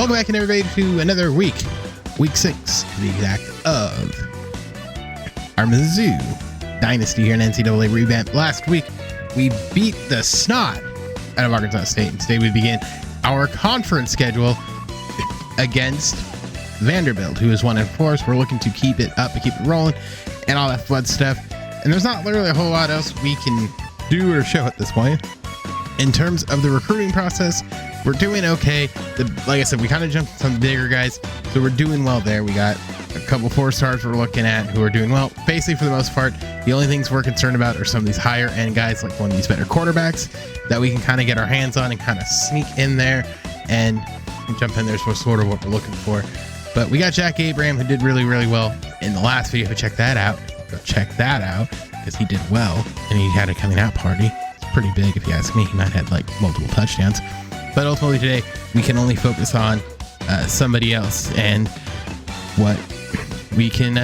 Welcome back, everybody, to another week 6 to be exact, of our Mizzou Dynasty here in NCAA Revamp. Last week, we beat the snot out of Arkansas State, and today we begin our conference schedule against Vanderbilt, who is 1-4. So we're looking to keep it up and keep it rolling and all that fun stuff. And there's not literally a whole lot else we can do or show at this point. In terms of the recruiting process, we're doing okay. Like I said, we kind of jumped some bigger guys, so we're doing well there. We got a couple 4-stars we're looking at who are doing well. Basically, for the most part, the only things we're concerned about are some of these higher end guys, like one of these better quarterbacks that we can kind of get our hands on and kind of sneak in there and jump in there. So sort of what we're looking for. But we got Jack Abraham, who did really, really well in the last video. Go check that out. Go check that out, because he did well and he had a coming out party. It's pretty big, if you ask me. He might have had like multiple touchdowns. But ultimately today, we can only focus on somebody else and what we can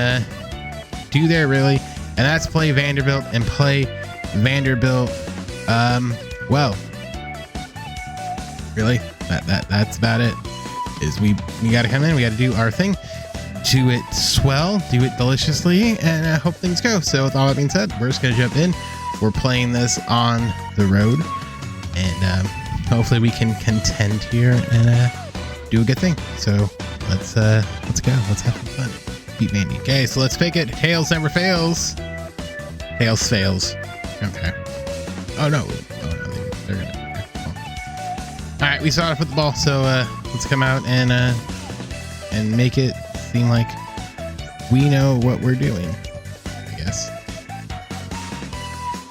do there, really. And that's play Vanderbilt and play Vanderbilt well. Really, that's about it. Is we got to come in, we got to do our thing, do it swell, do it deliciously, and hope things go. So with all that being said, we're just gonna jump in. We're playing this on the road, and hopefully we can contend here and do a good thing. So let's go. Let's have some fun. Beat Vandy. Okay, so let's fake it. Tails never fails. Tails fails. Okay. Oh no. They're gonna. All right, we saw how to put the ball. So let's come out and make it seem like we know what we're doing, I guess.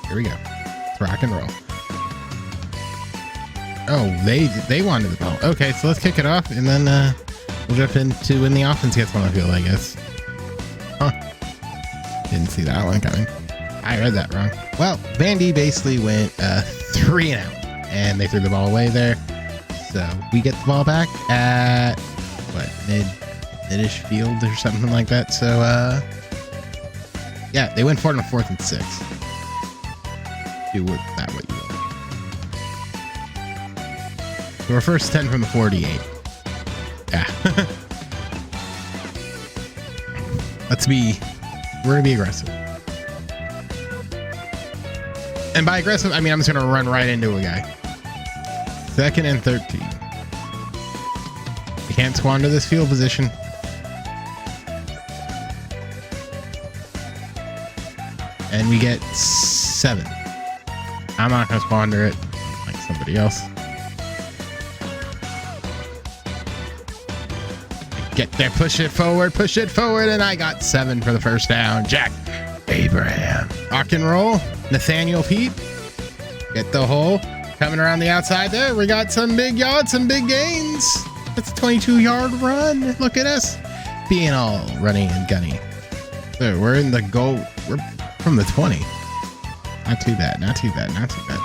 Here we go. Let's rock and roll. Oh, they wanted the ball. Okay, so let's kick it off, and then we'll jump into when the offense gets on the field, I guess. Huh. Didn't see that one coming. I read that wrong. Well, Vandy basically went 3 and out, and they threw the ball away there. So we get the ball back at what, mid-ish field or something like that. So yeah, they went for it on 4th and 6. Do with that what you will. So we're first 10 from the 48. Yeah. We're gonna be aggressive. And by aggressive, I mean I'm just gonna run right into a guy. 2nd and 13. We can't squander this field position. And we get 7. I'm not gonna squander it like somebody else. Get there, push it forward, and I got 7 for the first down. Jack Abraham. Rock and roll. Nathaniel Peat. Get the hole. Coming around the outside there. We got some big yards, some big gains. That's a 22-yard run. Look at us being all running and gunny. So we're in the goal. We're from the 20. Not too bad, not too bad, not too bad.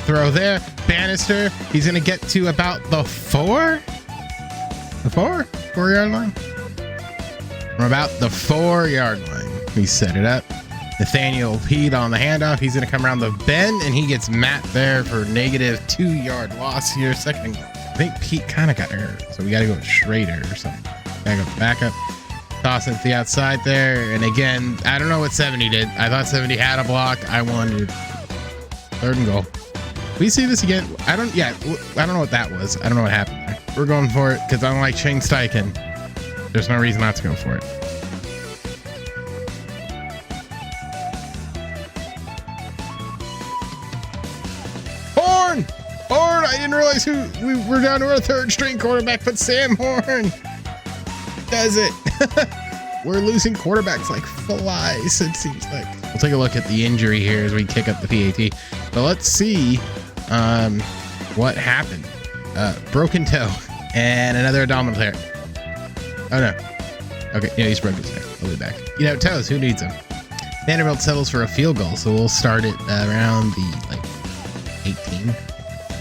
Throw there. Bannister. He's going to get to about the 4? The 4-yard line? We're about the 4-yard line. We set it up. Nathaniel Peat on the handoff. He's going to come around the bend, and he gets mapped there for negative 2-yard loss here. Second. I think Peat kind of got hurt, so we got to go with Schrader or something. Gotta go back up. Toss it to the outside there. And again, I don't know what 70 did. I thought 70 had a block. I wanted 3rd and goal. We see this again. I don't know what that was. I don't know what happened there. We're going for it because unlike Shane Steichen, there's no reason not to go for it. Horn! I didn't realize we were down to our 3rd string quarterback, but Sam Horn does it. We're losing quarterbacks like flies, it seems like. We'll take a look at the injury here as we kick up the PAT. But let's see what happened. Broken toe and another abdominal tear. Oh no. Okay, yeah, he's broken his neck. I'll be back. You know, toes, who needs them? Vanderbilt settles for a field goal, so we'll start it around the 18.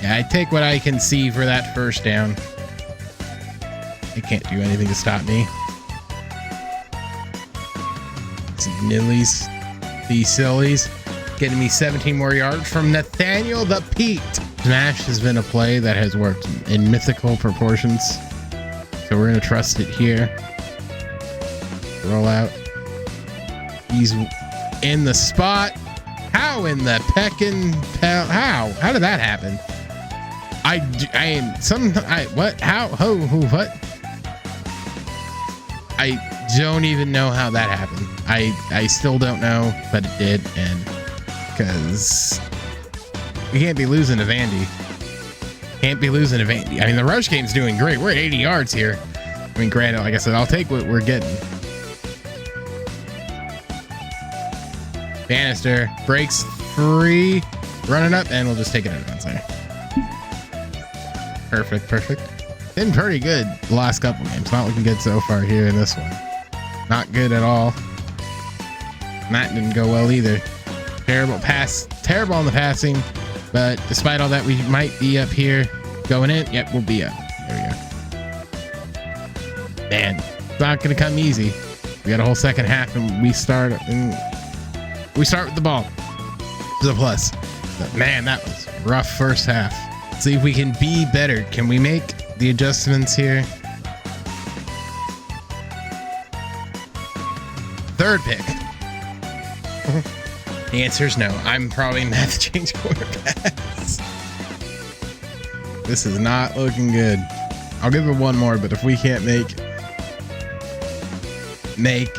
Yeah, I take what I can see for that first down. They can't do anything to stop me. Some nillies. These sillies. getting me 17 more yards from Nathaniel the Peat. Smash has been a play that has worked in mythical proportions, so we're gonna trust it here. Roll out. He's in the spot. How in the peckin' how did that happen? What? How? What? I don't even know how that happened. I still don't know, but it did, and because we can't be losing to Vandy. Can't be losing to Vandy. I mean, the rush game's doing great. We're at 80 yards here. I mean, granted, like I said, I'll take what we're getting. Bannister breaks free, running up, and we'll just take it out of bounds there. Perfect. Been pretty good the last couple games. Not looking good so far here in this one. Not good at all. That didn't go well either. Terrible on the passing, but despite all that, we might be up here going in. Yep, we'll be up. There we go. Man, it's not gonna come easy. We got a whole second half, and we start with the ball. It's a plus. But man, that was rough first half. Let's see if we can be better. Can we make the adjustments here? Third pick. The answer is no. I'm probably gonna have to change quarterbacks. This is not looking good. I'll give it one more, but if we can't make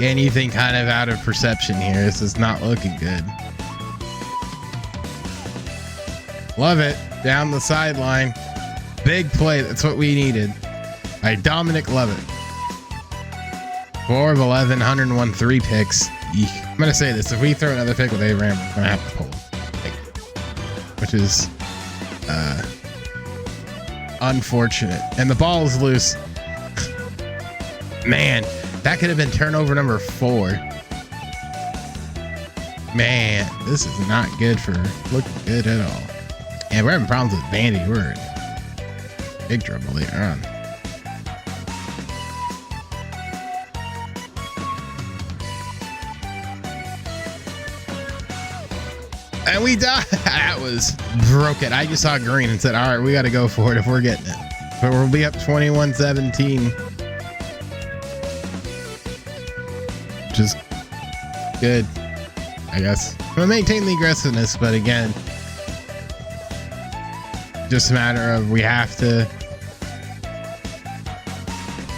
anything kind of out of perception here, this is not looking good. Love it. Down the sideline. Big play. That's what we needed. All right, Dominic Lovett. 4 of 11, 101 3 picks. Eek. I'm going to say this. If we throw another pick with Abraham, we're going to have to pull him. Which is unfortunate. And the ball is loose. Man, that could have been turnover number 4. Man, this is not good for looking good at all. And we're having problems with Vandy. We're in big trouble later on. And we died. That was broken. I just saw green and said, all right, we got to go for it if we're getting it. But we'll be up 21-17. Which is good, I guess. We'll maintain the aggressiveness, but again, just a matter of we have to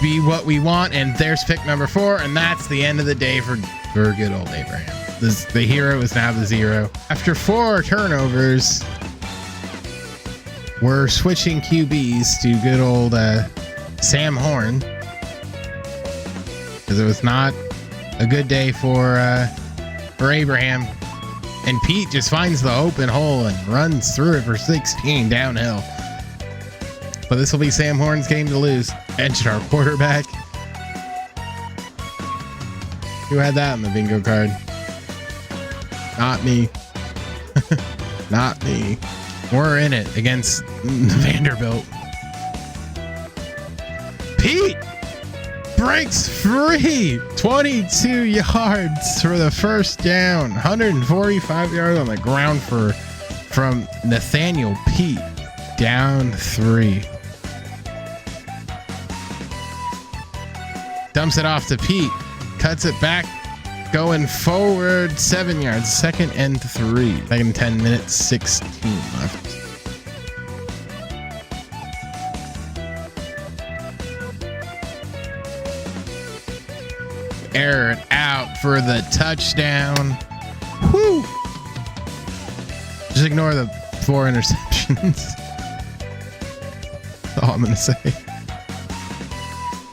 be what we want. And there's pick number 4, and that's the end of the day for good old Abraham. The hero is now the 0. After 4 turnovers, we're switching QBs to good old Sam Horn, because it was not a good day for Abraham. And Pete just finds the open hole and runs through it for 16 downhill. But this will be Sam Horn's game to lose. Benched our quarterback. Who had that on the bingo card? Not me. Not me. We're in it against Vanderbilt. Peat breaks free. 22 yards for the first down. 145 yards on the ground from Nathaniel Peat. Down 3. Dumps it off to Peat. Cuts it back. Going forward 7 yards. 2nd and 3. Second 10 minutes, 16 left. Air it out for the touchdown. Whoo! Just ignore the 4 interceptions. That's all I'm gonna say.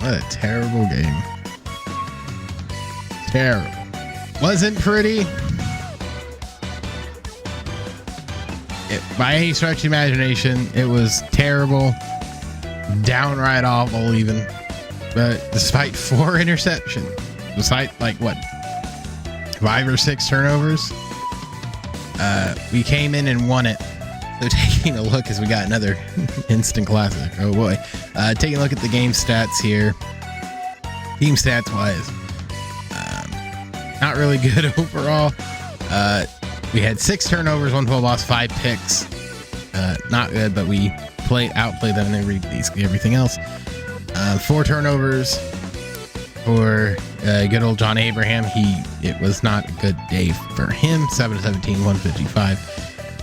What a terrible game. Terrible. Wasn't pretty. By any stretch of the imagination, it was terrible. Downright awful even. But despite 4 interceptions, despite like what, 5 or 6 turnovers, we came in and won it. So taking a look, as we got another instant classic. Oh boy. Taking a look at the game stats here. Team stats wise, not really good overall. We had 6 turnovers, 1 full loss, 5 picks. Not good, but we outplayed them and everything else. 4 turnovers for good old John Abraham. It was not a good day for him. 7-17, 155,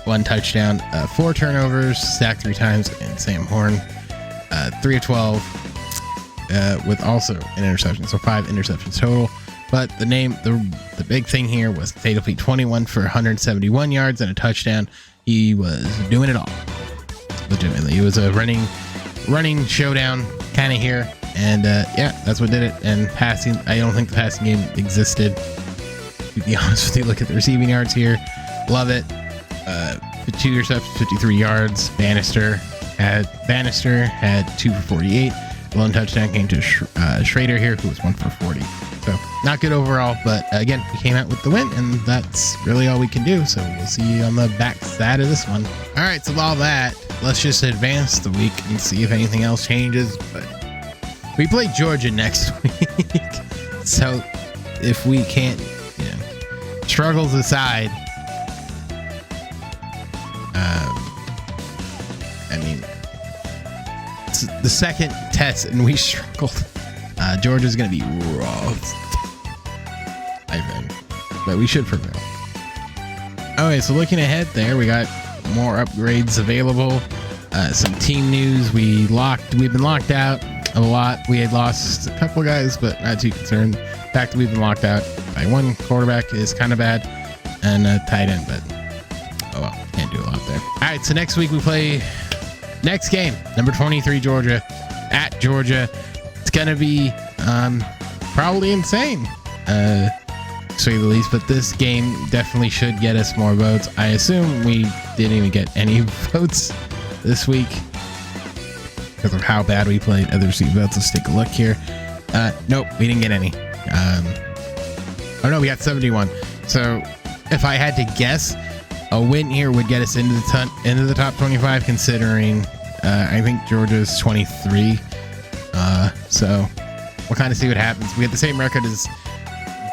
1 touchdown, 4 turnovers, sacked 3 times, and Sam Horn 3 of 12 with also an interception, so 5 interceptions total. But the big thing here was Fatal Peat 21 for 171 yards and a touchdown. He was doing it all. Legitimately, it was a running showdown kind of here, and yeah, that's what did it. And passing, I don't think the passing game existed, to be honest with you. Look at the receiving yards here, love it. 2 receptions, 53 yards. Bannister had 2 for 48. One touchdown came to Schrader here, who was 1 for 40. So not good overall, but again, we came out with the win, and that's really all we can do. So we'll see you on the back side of this one. All right, so with all that, let's just advance the week and see if anything else changes. But we play Georgia next week, so if we can't, struggles aside, I mean, it's the second test and we struggled. Georgia's gonna be rough, I think, but we should prevail. Okay, so looking ahead there, we got more upgrades available. Some team news. We've been locked out a lot. We had lost a couple guys, but not too concerned. The fact that we've been locked out by 1 quarterback is kind of bad, and a tight end, but oh well, can't do a lot there. All right, so next week we play next game, number 23 Georgia at Georgia. It's gonna be probably insane, to say the least, but this game definitely should get us more votes. I assume we didn't even get any votes this week because of how bad we played other seat votes. Let's take a look here. Nope, we didn't get any. Oh no, we got 71. So if I had to guess, a win here would get us into the top 25, considering I think Georgia's 23. So we'll kind of see what happens. We have the same record as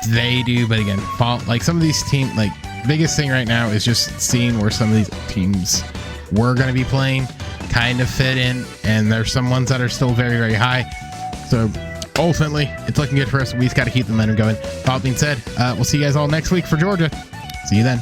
they do, but again, like some of these teams, like biggest thing right now is just seeing where some of these teams we're going to be playing kind of fit in, and there's some ones that are still very, very high. So ultimately, it's looking good for us. We just got to keep the momentum going. All being said, we'll see you guys all next week for Georgia. See you then.